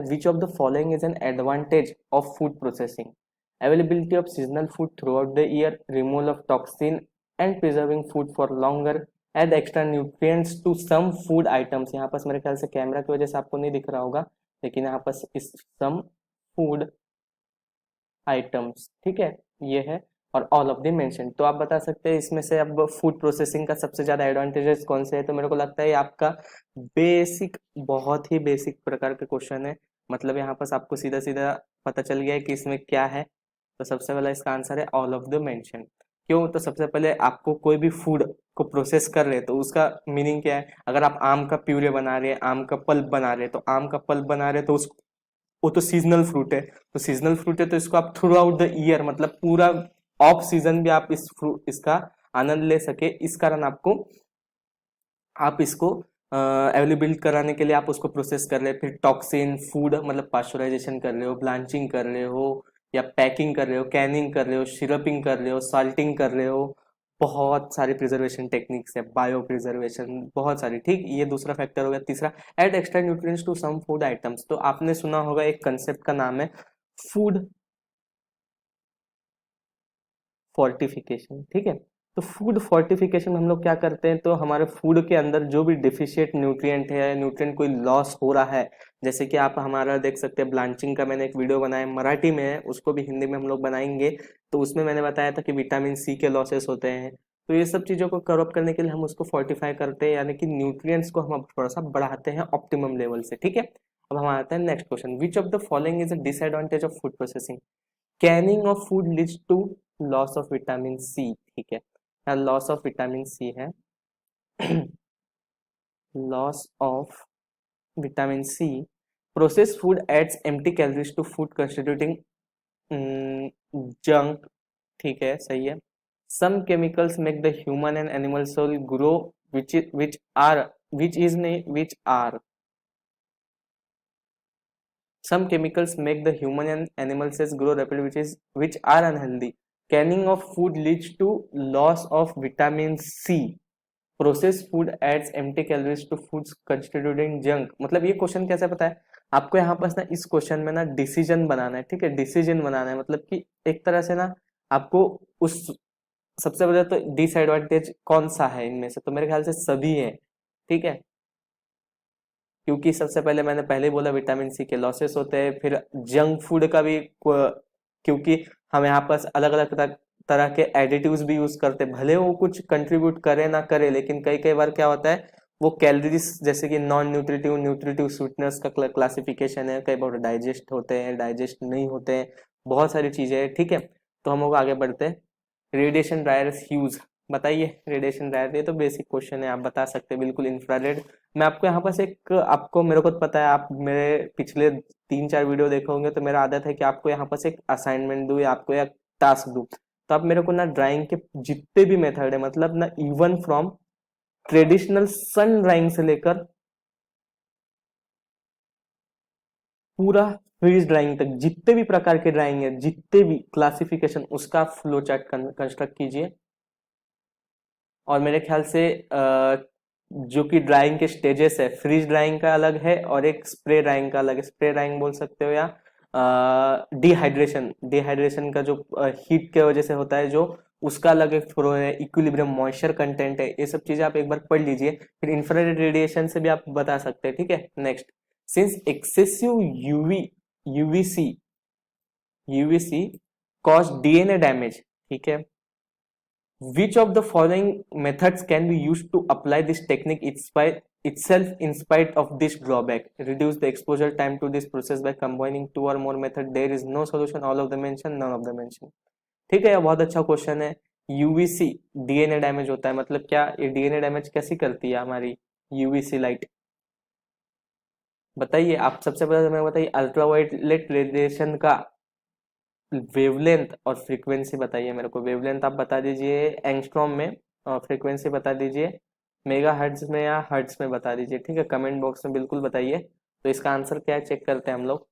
which of the following is an advantage of food processing? Availability of seasonal food throughout the year, removal of toxin and preserving food for longer, add extra nutrients to some food items. यहाँ पास मेरे ख्याल से camera की वजह से आपको नहीं दिख रहा होगा, लेकिन यहाँ पास इस some food items, ठीक है, ये है, और ऑल ऑफ द मेंशन। तो आप बता सकते हैं इसमें से अब फूड प्रोसेसिंग का सबसे ज्यादा एडवांटेजेस कौन से है? तो मेरे को लगता है आपका बेसिक, बहुत ही बेसिक प्रकार के क्वेश्चन है, मतलब यहाँ पास आपको सीधा सीधा पता चल गया है कि इसमें क्या है। तो सबसे पहला इसका आंसर है ऑल ऑफ द मेंशन। क्यों? तो सबसे पहले आपको कोई भी फूड को प्रोसेस कर रहे हैं तो उसका मीनिंग क्या है? अगर आप आम का प्यूरे बना रहे हैं, आम का पल्प बना रहे हैं, तो आम का पल्प बना रहे हैं तो उस वो तो सीजनल फ्रूट है, तो सीजनल फ्रूट है तो इसको आप थ्रू आउट द ईयर, मतलब पूरा ऑफ सीजन भी आप इस फ्रूट इसका आनंद ले सके, इस कारण आपको आप इसको अवेलेबल कराने के लिए आप उसको प्रोसेस कर रहे हैं। फिर टॉक्सिन फूड मतलब पास्चराइजेशन कर रहे हो, ब्लांचिंग कर रहे हो, या पैकिंग कर रहे हो, कैनिंग कर रहे हो, सिरपिंग कर रहे हो, साल्टिंग कर रहे हो, बहुत सारी प्रिजर्वेशन टेक्निक्स है, बायो प्रिजर्वेशन, बहुत सारी। ठीक, ये दूसरा फैक्टर हो गया। तीसरा, add extra nutrients to some food items. तो आपने सुना होगा एक कंसेप्ट का नाम है फूड फोर्टिफिकेशन, ठीक है। तो फूड फोर्टिफिकेशन में हम लोग क्या करते हैं, तो हमारे फूड के अंदर जो भी डिफिशिएंट न्यूट्रिएंट है, न्यूट्रिएंट कोई लॉस हो रहा है, जैसे कि आप हमारा देख सकते हैं ब्लांचिंग का मैंने एक वीडियो बनाया, मराठी में है, उसको भी हिंदी में हम लोग बनाएंगे। तो उसमें मैंने बताया था कि विटामिन सी के लॉसेस होते हैं, तो ये सब चीज़ों को कवर अप करने के लिए हम उसको फोर्टिफाई करते हैं, यानी कि न्यूट्रिएंट्स को हम थोड़ा सा बढ़ाते हैं ऑप्टिमम लेवल से, ठीक है। अब हम आते हैं next question, which of the following is a disadvantage of food processing? Canning of food leads to loss of vitamin C, ठीक है, लॉस ऑफ विटामिन सी है loss of vitamin C. Processed food adds empty calories to food constituting junk, ठीक है, सही है। Some chemicals make the human and animal soul grow, which are some chemicals make the human and animal cells grow rapidly, which are unhealthy. Canning of food leads to loss of vitamin C. Processed food adds empty calories to foods constituting junk. मतलब ये question कैसे पता है आपको? यहाँ पास ना इस question में ना डिसीजन बनाना है, ठीक है, डिसीजन बनाना है, मतलब कि एक तरह से ना आपको उस सबसे पहले तो डिसएडवांटेज कौन सा है इनमें से, तो मेरे ख्याल से सभी है, ठीक है, क्योंकि सबसे पहले मैंने पहले ही बोला विटामिन सी के लॉसेस होते हैं। फिर जंक फूड का भी क्योंकि हम यहाँ पर अलग अलग तरह के एडिटिव्स भी यूज करते हैं, भले वो कुछ कंट्रीब्यूट करे ना करे, लेकिन कई कई बार क्या होता है वो कैलोरीज, जैसे कि नॉन न्यूट्रिटिव, न्यूट्रिटिव स्वीटनेस का क्लासिफिकेशन है, कई बार डाइजेस्ट होते हैं, डाइजेस्ट नहीं होते हैं, बहुत सारी चीजें हैं, ठीक है। तो हम लोग आगे बढ़ते हैं। रेडिएशन ड्रायर्स यूज, बताइए रेडिएशन ड्रायर, ये तो बेसिक क्वेश्चन है, आप बता सकते हैं बिल्कुल। इंफ्रारेड, मैं आपको यहाँ पास एक, आपको मेरे को तो पता है, आप मेरे पिछले 3-4 वीडियो देखे होंगे, तो मेरा आदत है कि आपको यहाँ पास एक असाइनमेंट दूं या आपको एक टास्क दूं, तो आप मेरे को ना ड्राइंग के जितने भी मेथड है, मतलब ना even from traditional sun drying से लेकर पूरा फ्रीज ड्राइंग तक, जितने भी प्रकार के ड्राइंग है, जितने भी क्लासिफिकेशन, उसका फ्लो चार्ट कंस्ट्रक्ट कीजिए। और मेरे ख्याल से जो कि ड्राइंग के स्टेजेस है, फ्रीज ड्राइंग का अलग है और एक स्प्रे ड्राइंग का अलग है, स्प्रे ड्राइंग बोल सकते हो, या डिहाइड्रेशन, डिहाइड्रेशन का जो हीट के वजह से होता है, जो उसका अलग एक फ्लो है, इक्विलिब्रियम मॉइस्चर कंटेंट है, ये सब चीजें आप एक बार पढ़ लीजिए। फिर इंफ्रारेड रेडिएशन से भी आप बता सकते हैं, ठीक है। Next, since excessive UVC UVC cause DNA damage, ठीक है, which of the following methods can be used to apply this technique itself in spite of this drawback? Reduce the exposure time to this process by combining 2 or more method. There is no solution, all of the mention, none of the mention, ठीक है। ये बहुत अच्छा question है। UVC DNA damage होता है, मतलब क्या? ये डीएनए डैमेज कैसी करती है हमारी यूवीसी लाइट? बताइए आप, सबसे पहले मैं बताइए अल्ट्रावायलेट रेडिएशन का वेवलेंथ और फ्रीक्वेंसी बताइए मेरे को। वेवलेंथ आप बता दीजिए एंगस्ट्रॉम में, और फ्रीक्वेंसी बता दीजिए मेगा हर्ट्ज में या हर्ट्ज में बता दीजिए, ठीक है, कमेंट बॉक्स में बिल्कुल बताइए। तो इसका आंसर क्या है चेक करते हैं हम लोग।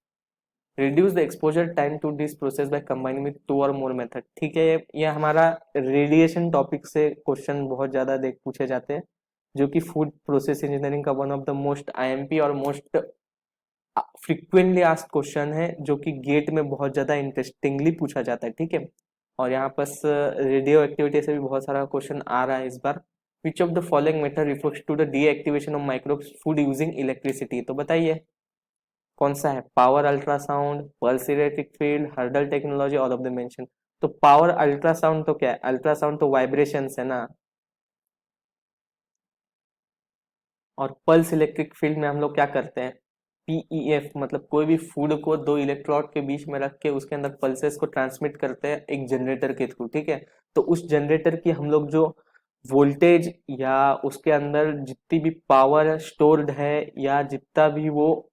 Reduce the exposure time to this process by combining with 2 और मोर मेथड, ठीक है। ये हमारा रेडिएशन टॉपिक से क्वेश्चन बहुत ज्यादा देख पूछे जाते हैं, जो कि फूड प्रोसेस इंजीनियरिंग का one of the most IMP और मोस्ट फ्रिक्वेंटली आस्क्ड क्वेश्चन है जो कि गेट में बहुत ज्यादा इंटरेस्टिंगली पूछा जाता है, ठीक है। और यहाँ पास रेडियो एक्टिविटी से भी बहुत सारा क्वेश्चन आ रहा है इस बार। Which of the following method refers to the deactivation of microbes food using electricity, तो बताइए कौन सा है? Power ultrasound, pulse electric field, hurdle technology, all of the mention. तो पावर अल्ट्रासाउंड तो क्या है? अल्ट्रासाउंड तो वाइब्रेशंस है ना। और पल्स इलेक्ट्रिक फील्ड में हम लोग क्या करते हैं? पीईएफ, मतलब कोई भी फूड को दो इलेक्ट्रोड के बीच में रख के उसके अंदर पल्सेस को ट्रांसमिट करते हैं एक जनरेटर के थ्रू, ठीक है। तो उस जनरेटर की हम लोग जो वोल्टेज या उसके अंदर जितनी भी पावर स्टोर्ड है या जितना भी वो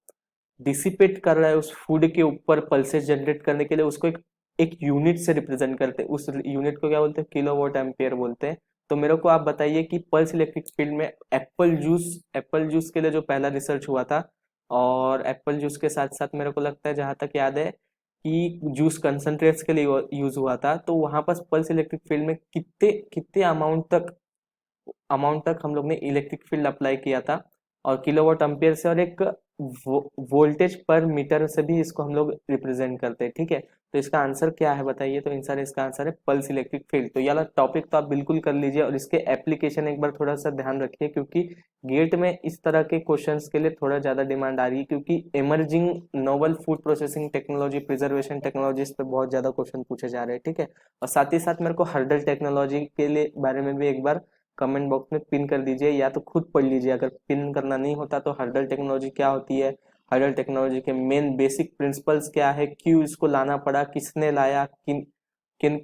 डिसिपेट कर रहा है उस फूड के ऊपर पल्सेस जनरेट करने के लिए, उसको एक यूनिट से रिप्रेजेंट करते हैं। उस यूनिट को क्या बोलते हैं? किलोवाट एम्पियर बोलते हैं। तो मेरे को आप बताइए कि पल्स इलेक्ट्रिक फील्ड में एप्पल जूस के लिए जो पहला रिसर्च हुआ था, और एप्पल जूस के साथ साथ मेरे को लगता है, जहां तक याद है, कि जूस कंसंट्रेट्स के लिए यूज हुआ था, तो वहां पर पल्स इलेक्ट्रिक फील्ड में कितने कितने अमाउंट तक हम लोग ने इलेक्ट्रिक फील्ड अप्लाई किया था, और किलोवाट एम्पियर से, और एक वोल्टेज पर मीटर से भी इसको हम लोग रिप्रेजेंट करते हैं, ठीक है। तो इसका आंसर क्या है बताइए? तो आंसर इसका आंसर है पल्स इलेक्ट्रिक फील्ड। तो ये वाला टॉपिक तो आप बिल्कुल कर लीजिए, और इसके एप्लीकेशन एक बार थोड़ा सा ध्यान रखिए, क्योंकि गेट में इस तरह के क्वेश्चंस के लिए थोड़ा ज्यादा डिमांड आ रही है, क्योंकि emerging novel food processing technology, preservation technologies पे बहुत ज्यादा क्वेश्चन पूछे जा रहे हैं, ठीक है। और साथ ही साथ मेरे को हर्डल टेक्नोलॉजी के लिए बारे में भी एक बार कमेंट बॉक्स में पिन कर दीजिए, या तो खुद पढ़ लीजिए। अगर पिन करना नहीं होता तो हर्डल टेक्नोलॉजी क्या होती है, हर्डल टेक्नोलॉजी के मेन बेसिक प्रिंसिपल्स क्या है, क्यों इसको लाना पड़ा, किसने लाया, किन किन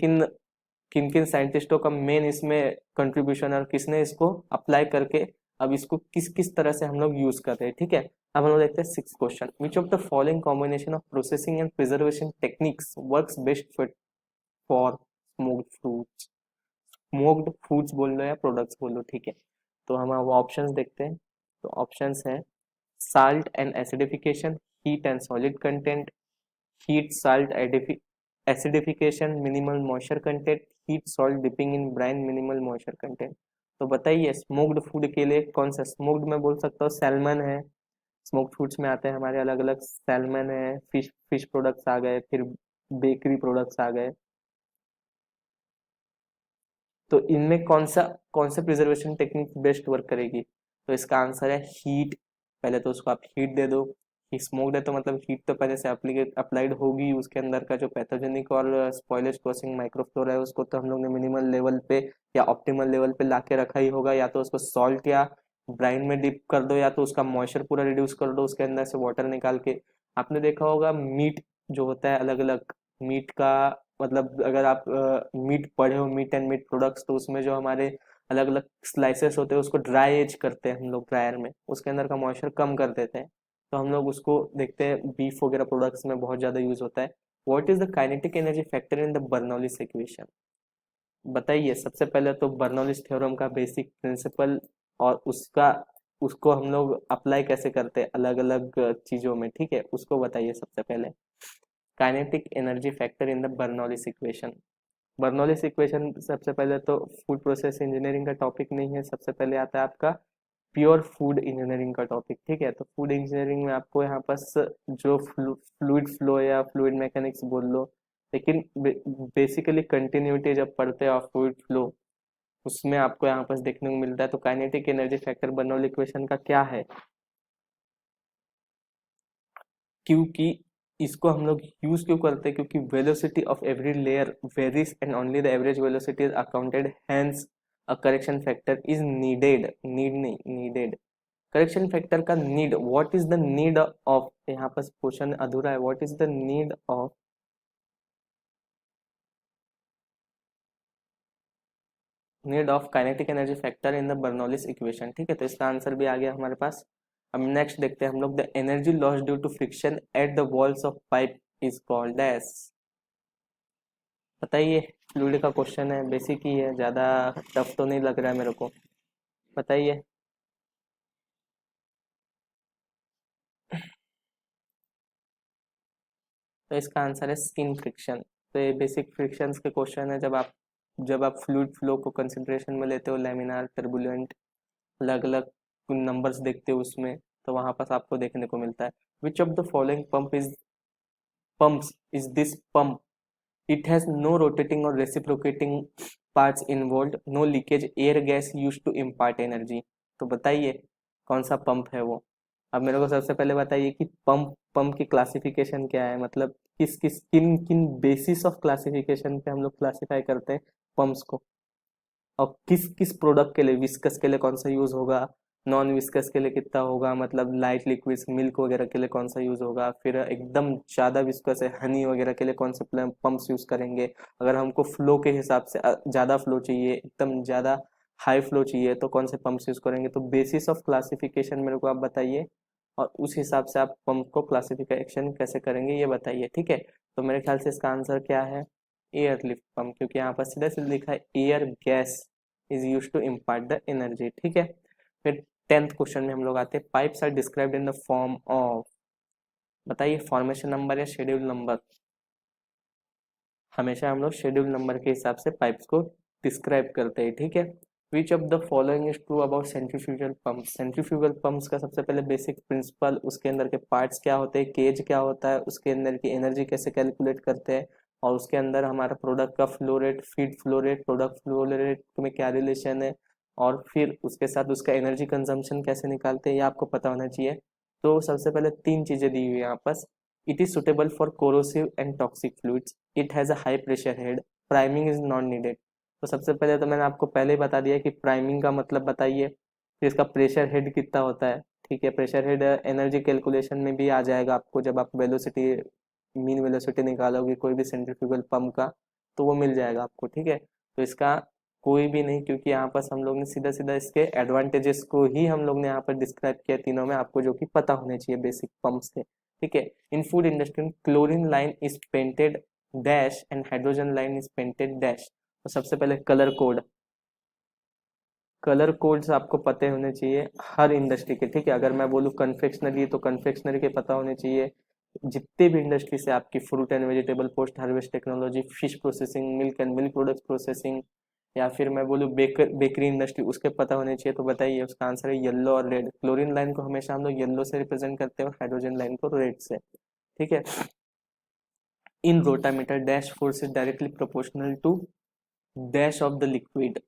किन किन साइंटिस्टों का मेन इसमें कंट्रीब्यूशन है, और किसने इसको अप्लाई करके अब इसको किस किस तरह से हम लोग यूज कर रहे हैं, ठीक है। अब हम लोग देखते हैं six question. Which of the following combination of processing and preservation techniques works best fit for smoked fruits? Smoked foods बोल लो या प्रोडक्ट्स बोल लो, ठीक है। तो हम अब ऑप्शंस देखते हैं। तो ऑप्शंस है salt and acidification, heat and solid content, heat salt acidification, minimal moisture content, heat salt dipping in brine, minimal moisture content। तो बताइए स्मोक्ड फूड के लिए कौन सा? स्मोक्ड में बोल सकता हूँ सैल्मन है, स्मोक्ड फूड्स में आते हैं हमारे अलग अलग, सैल्मन है, फिश फिश प्रोडक्ट्स आ गए, फिर बेकरी प्रोडक्ट्स आ गए। तो इनमें कौन सा प्रिजर्वेशन टेक्निक बेस्ट वर्क करेगी? तो इसका आंसर है हीट। पहले तो उसको आप हीट दे दो। स्मोक्ड है तो मतलब हीट तो पहले से अप्लाइड होगी, उसके अंदर का जो पैथोजेनिक और स्पॉइलेज क्रॉसिंग माइक्रोफ्लोरा है उसको तो हम लोग ने मिनिमल लेवल पे या ऑप्टिमल लेवल पे लाके रखा ही होगा। या तो उसको सॉल्ट या ब्राइन में डिप कर दो, या तो उसका मॉइस्चर पूरा रिड्यूस कर दो उसके अंदर से वाटर निकाल के। आपने देखा होगा मीट जो होता है अलग अलग मीट का, मतलब अगर आप मीट पढ़े हो, मीट एंड मीट प्रोडक्ट्स, तो उसमें जो हमारे अलग अलग स्लाइसेस होते हैं उसको ड्राई एज करते हैं हम लोग ड्रायर में, उसके अंदर का मॉइस्चर कम कर देते हैं। तो हम लोग उसको देखते हैं बीफ वगैरह प्रोडक्ट्स में बहुत ज्यादा यूज होता है। What is the kinetic energy factor in the Bernoulli's equation? बताइए। सबसे पहले तो बर्नौलीज थ्योरम का बेसिक प्रिंसिपल, और उसको हम लोग अप्लाई कैसे करते हैं अलग अलग चीजों में, ठीक है, उसको बताइए सबसे पहले। Kinetic energy factor in the Bernoulli's equation. Bernoulli's equation सबसे पहले तो फूड प्रोसेस इंजीनियरिंग का टॉपिक नहीं है, सबसे पहले आता है आपका प्योर फूड इंजीनियरिंग का टॉपिक, ठीक है। तो फूड इंजीनियरिंग में आपको यहाँ पास जो फ्लूइड फ्लो या फ्लूइड मैकेनिक्स बोल लो, लेकिन बेसिकली कंटिन्यूटी जब पढ़ते हैं फ्लूइड फ्लो, उसमें आपको यहाँ पास देखने को मिलता है। तो kinetic energy factor Bernoulli equation का क्या है? क्योंकि इसको हम लोग यूज क्यों करते हैं? क्योंकि velocity of every layer varies and only the average velocity is accounted, hence a correction factor is needed. Need नहीं, नीडेड। करेक्शन फैक्टर का need, what is the need of, यहाँ पर क्वेश्चन अधूरा है, what is the need of kinetic energy factor in the Bernoulli's equation, ठीक है। तो इसका आंसर भी आ गया हमारे पास। अब नेक्स्ट देखते हैं हम लोग, the energy loss due to friction at the walls of pipe is called as. बताइए। फ्लूइड का क्वेश्चन है, बेसिक ही है, ज्यादा टफ तो नहीं लग रहा है मेरे को। बताइए। तो इसका आंसर है स्किन फ्रिक्शन। तो ये बेसिक फ्रिक्शंस के क्वेश्चन है, जब आप फ्लूइड फ्लो को कंसिडरेशन में लेते हो, लैमिनार, टर्बुलेंट, अलग अलग नंबर्स देखते हो उसमें, तो वहां पर आपको देखने को मिलता है। विच of the following pumps is this pump? It has no rotating or reciprocating parts involved, no leakage air gas used to impart energy। तो बताइए कौन सा पंप है वो। अब मेरे को सबसे पहले बताइए कि पंप की क्लासिफिकेशन क्या है, मतलब किन किन बेसिस ऑफ क्लासिफिकेशन पे हम लोग क्लासिफाई करते हैं पंप्स को, और किस किस प्रोडक्ट के लिए, विस्कस के लिए कौन सा यूज होगा, नॉन विस्कस के लिए कितना होगा, मतलब लाइट लिक्विड्स मिल्क वगैरह के लिए कौन सा यूज होगा, फिर एकदम ज्यादा विस्कस है हनी वगैरह के लिए कौन से पंप्स यूज करेंगे, अगर हमको फ्लो के हिसाब से ज्यादा फ्लो चाहिए, एकदम ज्यादा हाई फ्लो चाहिए तो कौन से पंप्स यूज करेंगे। तो बेसिस ऑफ क्लासिफिकेशन मेरे को आप बताइए, और उस हिसाब से आप पंप को क्लासिफिकेशन कैसे करेंगे ये बताइए, ठीक है। तो मेरे ख्याल से इसका आंसर क्या है, एयर लिफ्ट पंप, क्योंकि यहाँ पर सीधा सीधा लिखा है air gas is use to impart the energy, ठीक है। फिर 10th क्वेश्चन में हम लोग आते हैं, pipes are described in the form of, बताइए फॉर्मेशन नंबर या शेड्यूल नंबर। हमेशा हम लोग शेड्यूल नंबर के हिसाब से पाइप्स को डिस्क्राइब करते हैं, ठीक है। विच of the following is true about centrifugal pump. Centrifugal pumps का सबसे पहले बेसिक प्रिंसिपल, उसके अंदर के पार्ट्स क्या होते हैं, केज क्या होता है, उसके अंदर की एनर्जी कैसे कैलकुलेट करते हैं, और उसके अंदर हमारा प्रोडक्ट का flow rate, feed flow rate, product flow rate में क्या रिलेशन है, और फिर उसके साथ उसका एनर्जी कंजम्पशन कैसे निकालते हैं, ये आपको पता होना चाहिए। तो सबसे पहले 3 चीजें दी हुई है यहाँ पर। It is suitable for corrosive and toxic fluids, it has a high pressure head, priming is not needed. तो सबसे पहले तो मैंने आपको पहले ही बता दिया कि प्राइमिंग का मतलब बताइए, फिर इसका प्रेशर हेड कितना होता है, ठीक है। प्रेशर हेड एनर्जी कैलकुलेशन में भी आ जाएगा आपको, जब आप वेलोसिटी, मीन वेलोसिटी निकालोगे कोई भी सेंट्रीफ्यूगल पंप का, तो वो मिल जाएगा आपको, ठीक है। तो इसका कोई भी नहीं, क्योंकि यहाँ पर हम लोग ने सीधा सीधा इसके एडवांटेजेस को ही हम लोग ने यहाँ पर डिस्क्राइब किया तीनों में, आपको जो कि पता होने चाहिए बेसिक पंप्स के, ठीक है। इन food industry chlorine line is painted dash and hydrogen line is painted dash. तो सबसे पहले कलर कोड्स आपको पते होने चाहिए हर इंडस्ट्री के, ठीक है। अगर मैं बोलूँ कन्फेक्शनरी तो कन्फेक्शनरी के पता होने चाहिए, जितने भी इंडस्ट्री से आपकी fruit and vegetable, post harvest technology, fish processing, milk and milk product processing, या फिर मैं बोलूँ बेकरी इंडस्ट्री, उसके पता होने चाहिए। तो बताइए उसका आंसर है येलो और रेड। क्लोरीन लाइन को हमेशा हम लोग येलो से रिप्रेजेंट करते हैं और हाइड्रोजन लाइन को रेड से, ठीक है। In rotameter dash force is directly proportional to dash of the liquid.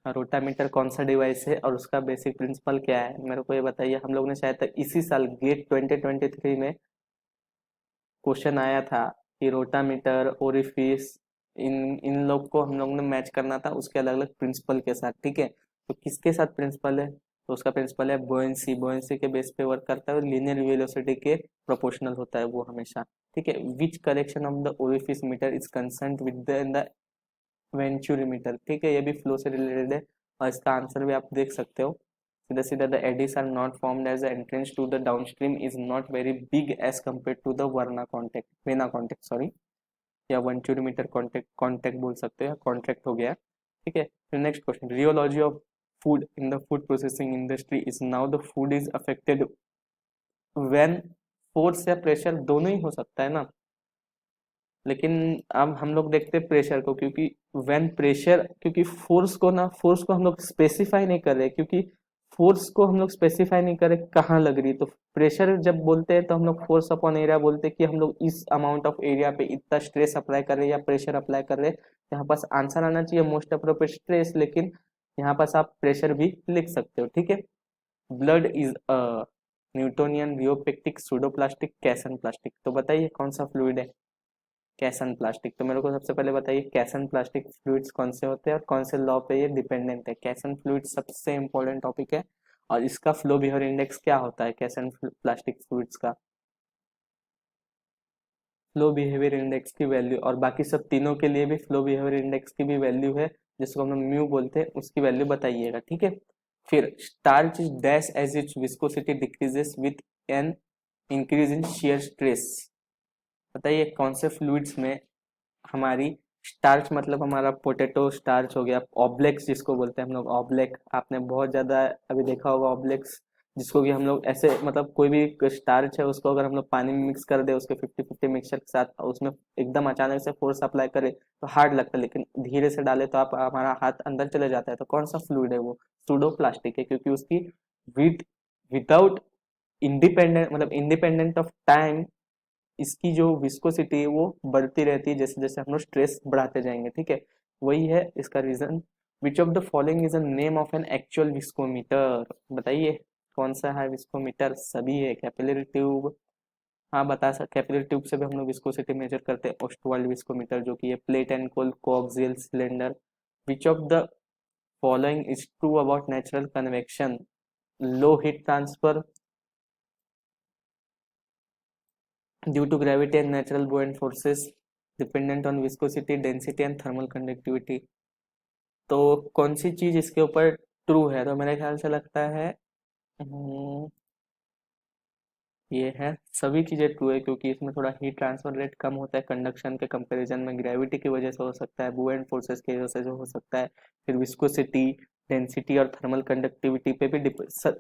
Rotameter कौन सा डिवाइस है और उसका बेसिक प्रिंसिपल क्या है, मेरे को ये बताइए। हम लोग ने शायद तक इसी साल गेट 2023 में क्वेश्चन आया था कि रोटामीटर, ओरिफिस, इन इन लोग को हम लोग ने मैच करना था उसके अलग अलग प्रिंसिपल के साथ, ठीक है। तो किसके साथ प्रिंसिपल है, तो उसका प्रिंसिपल है बोयेंसी। बोयेंसी के बेस पे वर्क करता है और लीनियर वेलोसिटी के प्रोपोर्शनल होता है वो हमेशा, ठीक है। Which correction of the orifice meter is concern with the venturimeter, ठीक है। ये भी फ्लो से रिलेटेड है और इसका आंसर भी आप देख सकते हो सीधा सीधा। The eddies are not formed as entrance to the downstream is not very big as compare to the vena contact, sorry, या वेंचुरीमीटर कॉन्टेक्ट, कॉन्टेक्ट बोल सकते हैं, कॉन्ट्रैक्ट हो गया, ठीक है। फिर next question, rheology of food in the food processing industry is now the food is affected when force या प्रेशर दोनों ही हो सकता है ना, लेकिन अब हम लोग देखते हैं प्रेशर को, क्योंकि व्हेन प्रेशर, क्योंकि फोर्स को हम लोग स्पेसिफाई नहीं कर रहे, क्योंकि फोर्स को हम लोग स्पेसिफाई नहीं कर रहे कहाँ लग रही। तो प्रेशर जब बोलते हैं तो हम लोग फोर्स अपॉन एरिया बोलते हैं कि हम लोग इस अमाउंट ऑफ एरिया पे इतना स्ट्रेस अप्लाई कर रहे हैं या प्रेशर अप्लाई कर रहे हैं। यहाँ पास आंसर आना चाहिए मोस्ट अप्रोप्रिएट स्ट्रेस, लेकिन यहाँ पास आप प्रेशर भी लिख सकते हो, ठीक है। Blood is a Newtonian, rheopectic, pseudoplastic, Casson plastic. तो बताइए कौन सा फ्लूइड है, कैसन प्लास्टिक। तो मेरे को सबसे पहले बताइए कैसन प्लास्टिक फ्लूइड्स कौन से होते हैं और कौन से लॉ पे ये डिपेंडेंट है। कैसन फ्लूइड सबसे इंपॉर्टेंट टॉपिक है, और इसका फ्लो बिहेवियर इंडेक्स क्या होता है कैसन प्लास्टिक फ्लूइड्स का, फ्लो बिहेवियर इंडेक्स की वैल्यू, और बाकी सब तीनों के लिए भी फ्लो बिहेवियर इंडेक्स की भी वैल्यू है, जिसको हम म्यू बोलते हैं, उसकी वैल्यू बताइएगा, ठीक है। फिर starch is dash as its viscosity decreases with an increase in shear stress. बताइए कौन से फ्लूइड्स में हमारी स्टार्च, मतलब हमारा पोटैटो स्टार्च हो गया, ऑब्लेक्स जिसको बोलते हैं हम लोग, ऑब्लेक आपने बहुत ज्यादा अभी देखा होगा, ऑब्लेक्स जिसको कि हम लोग ऐसे, मतलब कोई भी स्टार्च है उसको अगर हम लोग पानी में मिक्स कर दे उसके 50-50 मिक्सचर के साथ, और उसमें एकदम अचानक से फोर्स अप्लाई करे तो हार्ड लगता है, लेकिन धीरे से डाले तो आप हमारा हाथ अंदर चले जाता है। तो कौन सा फ्लूइड है वो, सूडो प्लास्टिक है, क्योंकि उसकी विथ विदाउट इंडिपेंडेंट मतलब इंडिपेंडेंट ऑफ टाइम इसकी जो विस्कोसिटी है वो बढ़ती रहती है जैसे जैसे हम लोग स्ट्रेस बढ़ाते जाएंगे, ठीक है। वही है इसका reason. Which of the following is a name of an actual viscometer, बताइए कौन सा है विस्कोमीटर? सभी है। कैपिलरी ट्यूब, हाँ बता सक कैपिलरी ट्यूब से भी हम लोग विस्कोसिटी मेजर करते हैं। ओस्टवाल्ड विस्कोमीटर जो कि है plate and coaxial cylinder. Which of the following is true about natural convection? Low heat transfer due to gravity and natural buoyant forces dependent on viscosity, density and thermal conductivity। तो कौन सी चीज इसके ऊपर true है? तो मेरे ख्याल से लगता है ये है सभी चीजें ट्रू है, क्योंकि इसमें थोड़ा हीट ट्रांसफर रेट कम होता है कंडक्शन के कंपैरिजन में। ग्रेविटी की वजह से हो सकता है, बुएंट फोर्सेस की वजह से जो हो सकता है। फिर विस्कोसिटी, डेंसिटी और थर्मल कंडक्टिविटी पे भी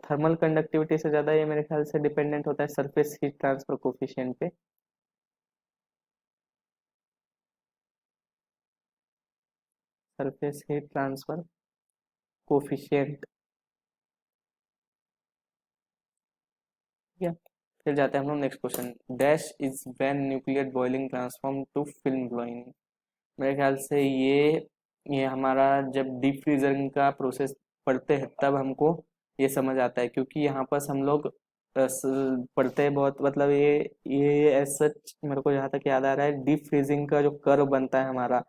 थर्मल कंडक्टिविटी से ज्यादा ये मेरे ख्याल से डिपेंडेंट होता है सरफेस हीट ट्रांसफर कोफिशिएंट पे। सरफेस हीट ट्रांसफर कोफिशिएंट, ठीक है। फिर जाते हैं हम लोग next question. Dash is when nuclear boiling transform to film blowing. मेरे ख्याल से ये हमारा जब डीप फ्रीजरिंग का प्रोसेस पढ़ते हैं तब हमको ये समझ आता है, क्योंकि यहाँ पर हम लोग पढ़ते हैं बहुत, मतलब ये एज सच मेरे को जहाँ तक याद आ रहा है डीप फ्रीजिंग का जो कर्व बनता है हमारा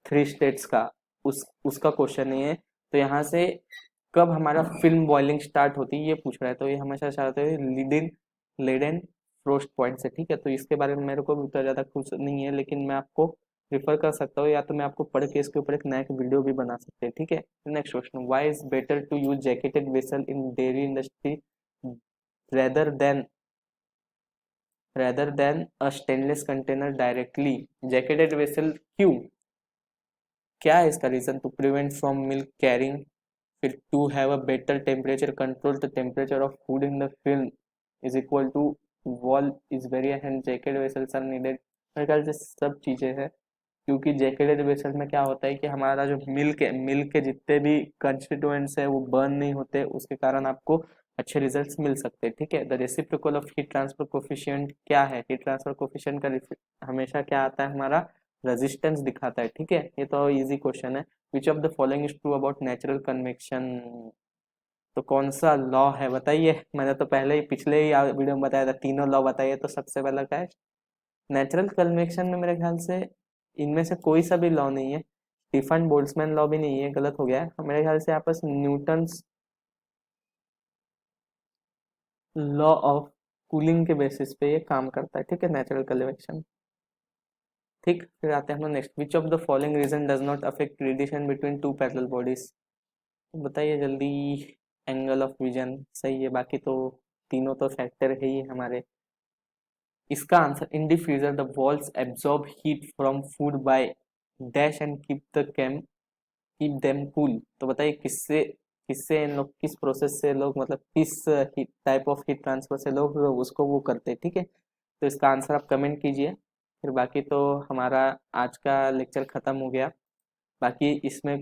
थ्री स्टेट्स का, उसका क्वेश्चन ये है। तो यहाँ से कब हमारा फिल्म बॉइलिंग स्टार्ट होती है ये पूछ रहा है, तो ये हमेशा स्टार्ट होती है लेडेन फ्रोस्ट पॉइंट से, ठीक है। तो इसके बारे में मेरे को भी उतना ज़्यादा कुछ नहीं है, लेकिन मैं आपको रिफर कर सकता हूँ, या तो मैं आपको पढ़ के इसके ऊपर एक नया वीडियो भी बना सकते हैं, ठीक है। Next question, why is better to use jacketed vessel in dairy industry rather than a stainless container directly? Jacketed vessel क्यों, क्या है इसका reason? To prevent from milk carrying, फिर to have a better temperature control, the temperature of food in the film is equal to wall is very and jacket vessels are needed. मेरे ख्याल से सब चीज़ें हैं, क्योंकि जैकेटेड वेसल में क्या होता है कि हमारा जो मिल्क के जितने भी कंस्टिट्यूएंट्स है वो बर्न नहीं होते, उसके कारण आपको अच्छे रिजल्ट्स मिल सकते हैं, ठीक है। The reciprocal of heat transfer coefficient क्या है? हीट ट्रांसफर कोफिशिएंट का हमेशा क्या आता है हमारा? रेजिस्टेंस दिखाता है, ठीक है। ये तो इजी क्वेश्चन है। विच of the following is true about natural convection? तो कौन सा लॉ है बताइए? मैंने तो पहले ही पिछले ही वीडियो में बताया था, तीनों लॉ बताइए। तो सबसे पहला क्या है? नेचुरल कन्वेक्शन में मेरे ख्याल से इनमें से कोई सा भी लॉ नहीं है। स्टीफन बोल्ट्जमैन लॉ भी नहीं है, गलत हो गया है मेरे ख्याल से। आपस न्यूटन्स लॉ ऑफ कूलिंग के बेसिस पे ये काम करता है, ठीक है, नेचुरल कन्वेक्शन। ठीक, फिर आते हैं हम next. Which of the following reason does not affect radiation between two parallel bodies? बताइए जल्दी। एंगल ऑफ विजन सही है, बाकी तो तीनों तो फैक्टर है ही हमारे। इसका answer, in D freezer the walls absorb heat from food by dash and keep them cool. तो बताइए किससे किससे इन लोग किस प्रोसेस से लोग, मतलब किस टाइप ऑफ हीट ट्रांसफर से लोग उसको वो करते हैं, ठीक है। तो इसका आंसर आप कमेंट कीजिए। फिर बाकी तो हमारा आज का लेक्चर खत्म हो गया। बाकी इसमें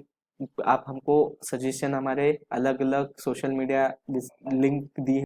आप हमको सजेशन हमारे अलग अलग सोशल मीडिया लिंक दी